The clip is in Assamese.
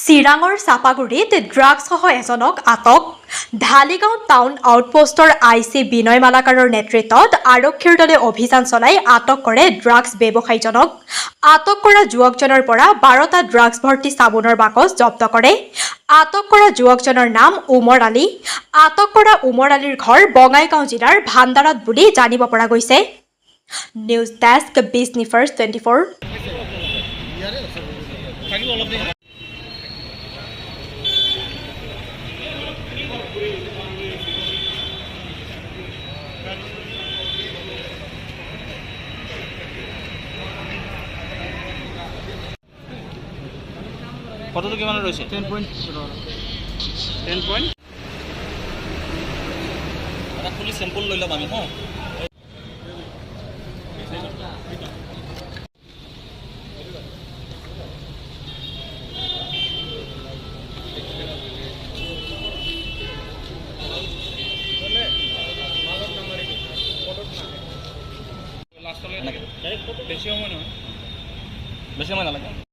চিৰাঙৰ চাপাগুৰিত ড্ৰাগছসহ এজনক আটক ঢালিগাঁও টাউন আউটপোষ্টৰ আইচি বিনয় মালাকাৰৰ নেতৃত্বত আৰক্ষীৰ দলে অভিযান চলাই আটক কৰে ড্ৰাগছ ব্যৱসায়ীজনক। আটক কৰা যুৱকজনৰ পৰা 12টা ড্ৰাগছ ভৰ্তি চাবোনৰ বাকচ জব্দ কৰে। আটক কৰা যুৱকজনৰ নাম উমৰ আলী। আটক কৰা উমৰ আলীৰ ঘৰ বঙাইগাঁও জিলাৰ ভাণ্ডাৰাত বুলি জানিব পৰা গৈছে। News desk Bijni first 24। কতটো কিমান ৰৈছে 10 পইণ্ট এটা ফুলি চেম্পল লৈ ল'ম আমি হা বেছি সময় নালাগে।